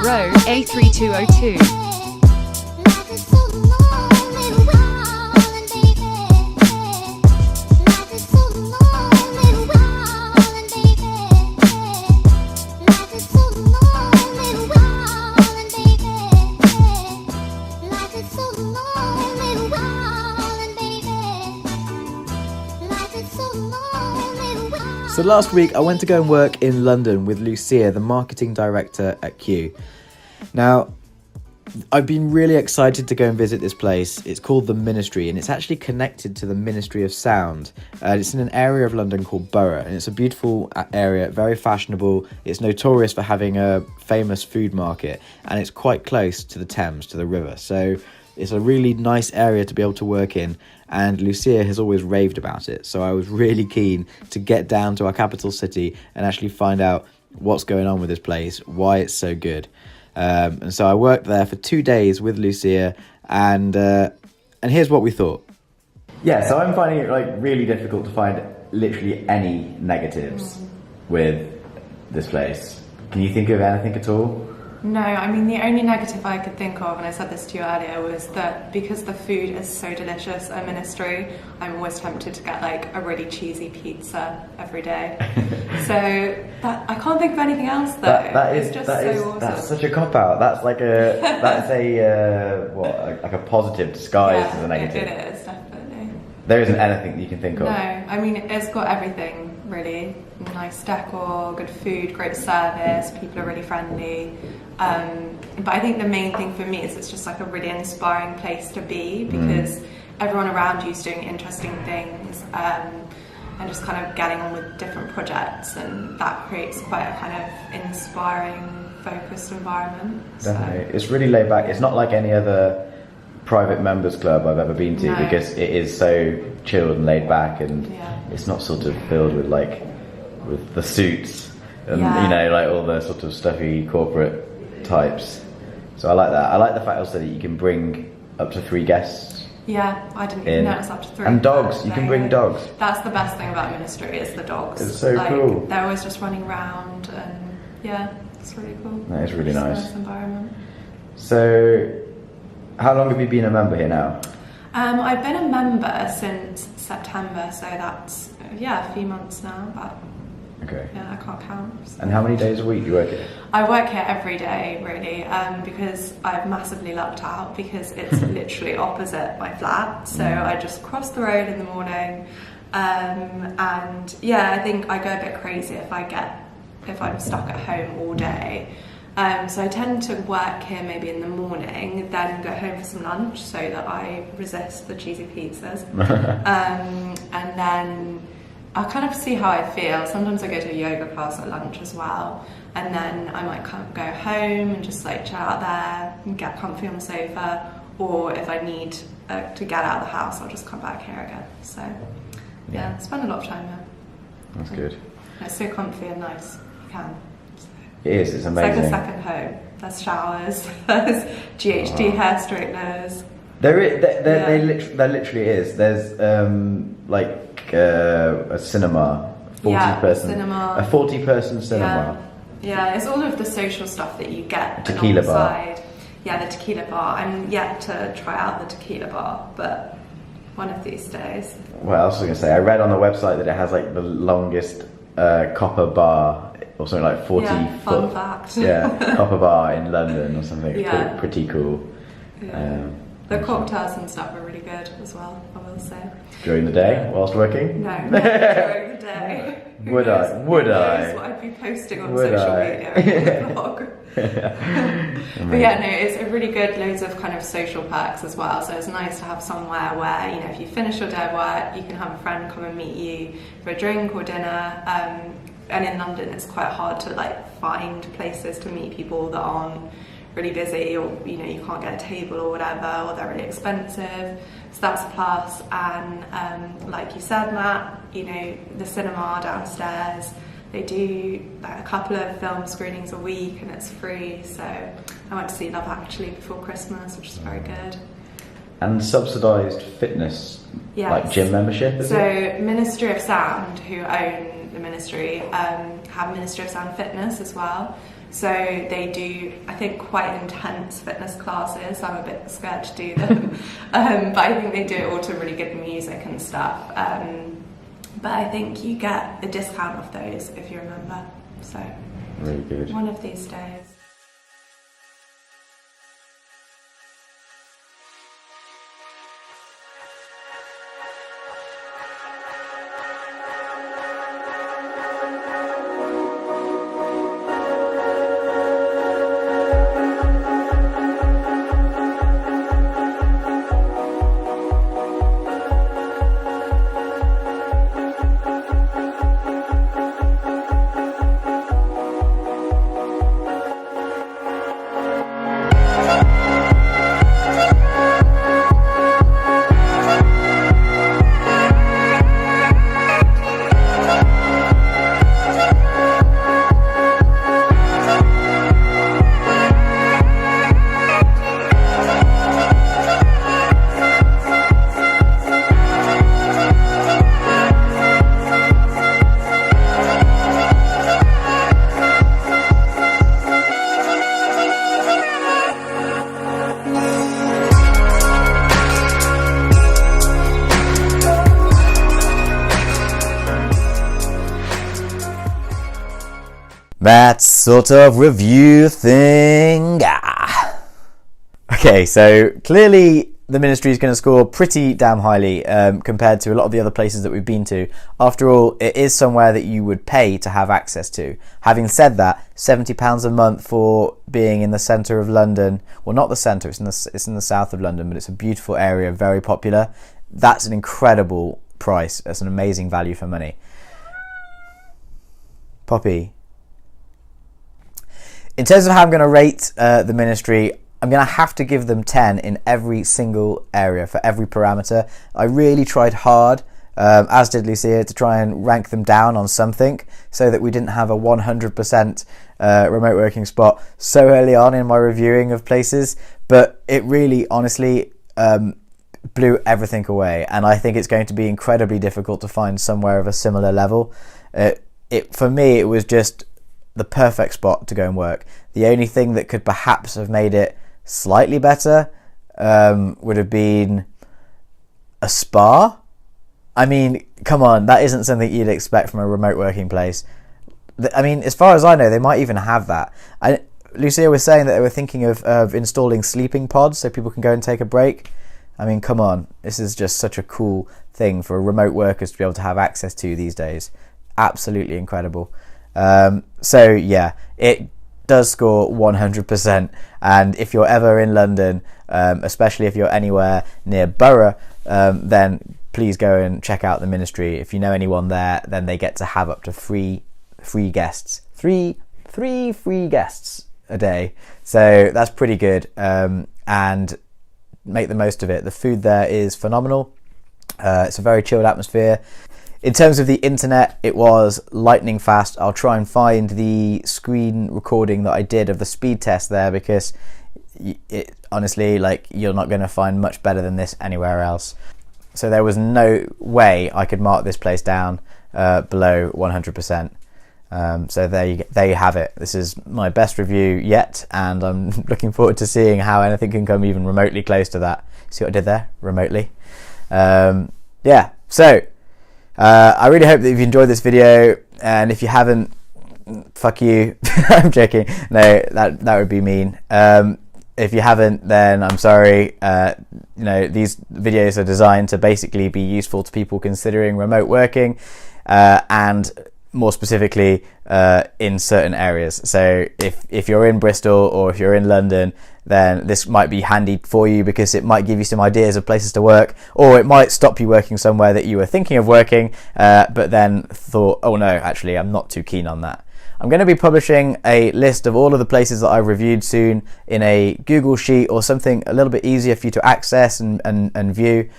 Borough Road, A3202. So last week I went to go and work in London with Lucia, the marketing director at Q. Now, I've been really excited to go and visit this place. It's called the Ministry, and it's actually connected to the Ministry of Sound. It's in an area of London called Borough, and it's a beautiful area, very fashionable. It's notorious for having a famous food market, and it's quite close to the Thames, to the river. So it's a really nice area to be able to work in, and Lucia has always raved about it. So I was really keen to get down to our capital city and actually find out what's going on with this place, why it's so good. And so I worked there for 2 days with Lucia, and here's what we thought. Yeah, so I'm finding it really difficult to find literally any negatives with this place. Can you think of anything at all? No, I mean, the only negative I could think of, and I said this to you earlier, was that because the food is so delicious at Ministry, I'm always tempted to get a really cheesy pizza every day. So I can't think of anything else though. Awesome. That's such a cop out. That's like a a positive disguised as a negative. It is definitely. There isn't anything you can think of. No, I mean, it's got everything really. Nice decor, good food, great service, people are really friendly. But I think the main thing for me is it's just a really inspiring place to be, because everyone around you is doing interesting things and just kind of getting on with different projects, and that creates quite a kind of inspiring, focused environment. Definitely. It's really laid back. It's not like any other private members club I've ever been to, because it is so chilled and laid back, and it's not sort of filled with with the suits and all the sort of stuffy corporate types. So I like that. I like the fact also that you can bring up to 3 guests. Yeah, I didn't even know it's up to 3. And dogs. You can bring dogs. That's the best thing about Ministry, is the dogs. It's so cool. They're always just running around, and it's really cool. That is really nice. Nice environment. So, how long have you been a member here now? I've been a member since September, so that's a few months now. But okay. Yeah, I can't count. So. And how many days a week do you work here? I work here every day, really, because I've massively lucked out, because it's literally opposite my flat. So I just cross the road in the morning, and I think I go a bit crazy if I'm stuck at home all day. So I tend to work here maybe in the morning, then go home for some lunch so that I resist the cheesy pizzas, and then I'll kind of see how I feel. Sometimes I go to a yoga class at lunch as well, and then I might go home and just chill out there and get comfy on the sofa, or if I need to get out of the house, I'll just come back here again. So I spend a lot of time here. That's good. It's so comfy and nice. You can. It is, it's amazing. It's like a second home. There's showers, there's GHD hair straighteners. There literally is. There's a cinema, 40-person cinema. Yeah, it's all of the social stuff that you get. Tequila alongside. Bar. Yeah, the tequila bar. I'm yet to try out the tequila bar, but one of these days. What else was I going to say? I read on the website that it has the longest copper bar, or something like 40 foot. Fun fact. Copper bar in London or something. Yeah. Pretty cool. Yeah. The cocktails and stuff are really good as well, I will say. During the day, whilst working? No, not during the day. Would I? What I'd be posting on social media and the blog. But it's a really good, loads of kind of social perks as well. So it's nice to have somewhere where, if you finish your day of work, you can have a friend come and meet you for a drink or dinner. And in London, it's quite hard to find places to meet people that aren't really busy, or you can't get a table or whatever, or they're really expensive. So that's a plus. And like you said, Matt, the cinema downstairs, they do a couple of film screenings a week, and it's free. So I went to see Love Actually before Christmas, which is very good. And subsidised fitness, like gym membership, is it? So Ministry of Sound, who own the Ministry, have Ministry of Sound Fitness as well. So they do, I think, quite intense fitness classes. I'm a bit scared to do them, but I think they do it all to really good music and stuff. But I think you get a discount off those if you remember. So really good. One of these days. That sort of review thing. Okay, so clearly the ministry is going to score pretty damn highly compared to a lot of the other places that we've been to. After all, it is somewhere that you would pay to have access to. Having said that, £70 a month for being in the centre of London. Well, not the centre, it's in the south of London, but it's a beautiful area, very popular. That's an incredible price. That's an amazing value for money. Poppy. In terms of how I'm going to rate the ministry, I'm going to have to give them 10 in every single area, for every parameter. I really tried hard, as did Lucia, to try and rank them down on something so that we didn't have a 100% remote working spot so early on in my reviewing of places. But it really, honestly, blew everything away. And I think it's going to be incredibly difficult to find somewhere of a similar level. For me, it was just the perfect spot to go and work. The only thing that could perhaps have made it slightly better would have been a spa. I mean, come on, that isn't something you'd expect from a remote working place. I mean, as far as I know, they might even have that. Lucia was saying that they were thinking of installing sleeping pods so people can go and take a break. I mean, come on, this is just such a cool thing for remote workers to be able to have access to these days. Absolutely incredible. So yeah, it does score 100%, and if you're ever in London, especially if you're anywhere near Borough, then please go and check out the ministry. If you know anyone there, then they get to have up to three guests, three free guests a day, so that's pretty good, and make the most of it. The food there is phenomenal. It's a very chilled atmosphere. In terms of the internet, it was lightning fast. I'll try and find the screen recording that I did of the speed test there, because it honestly, like, you're not going to find much better than this anywhere else. So there was no way I could mark this place down below 100%. So there you have it. This is my best review yet, and I'm looking forward to seeing how anything can come even remotely close to that. See what I did there? Remotely. Yeah, so I really hope that you've enjoyed this video, and if you haven't, fuck you. I'm joking. No, that would be mean. If you haven't, then I'm sorry. You know, these videos are designed to basically be useful to people considering remote working, and more specifically in certain areas. So if you're in Bristol or if you're in London, then this might be handy for you, because it might give you some ideas of places to work, or it might stop you working somewhere that you were thinking of working, but then thought, oh no, actually I'm not too keen on that. I'm going to be publishing a list of all of the places that I've reviewed soon in a Google Sheet or something a little bit easier for you to access and view.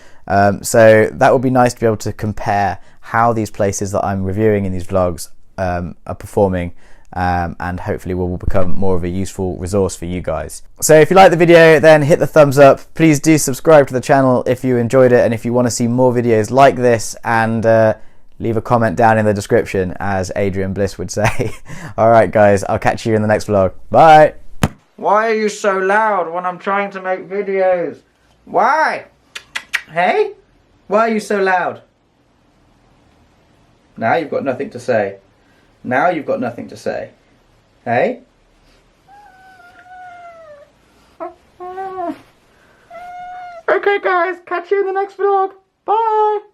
So that would be nice to be able to compare how these places that I'm reviewing in these vlogs are performing, and hopefully will become more of a useful resource for you guys. So if you like the video, then hit the thumbs up. Please do subscribe to the channel if you enjoyed it, and if you want to see more videos like this, and leave a comment down in the description, as Adrian Bliss would say. Alright guys, I'll catch you in the next vlog. Bye! Why are you so loud when I'm trying to make videos? Why? Hey? Why are you so loud? Now you've got nothing to say. Now you've got nothing to say. Hey? Okay guys, catch you in the next vlog. Bye!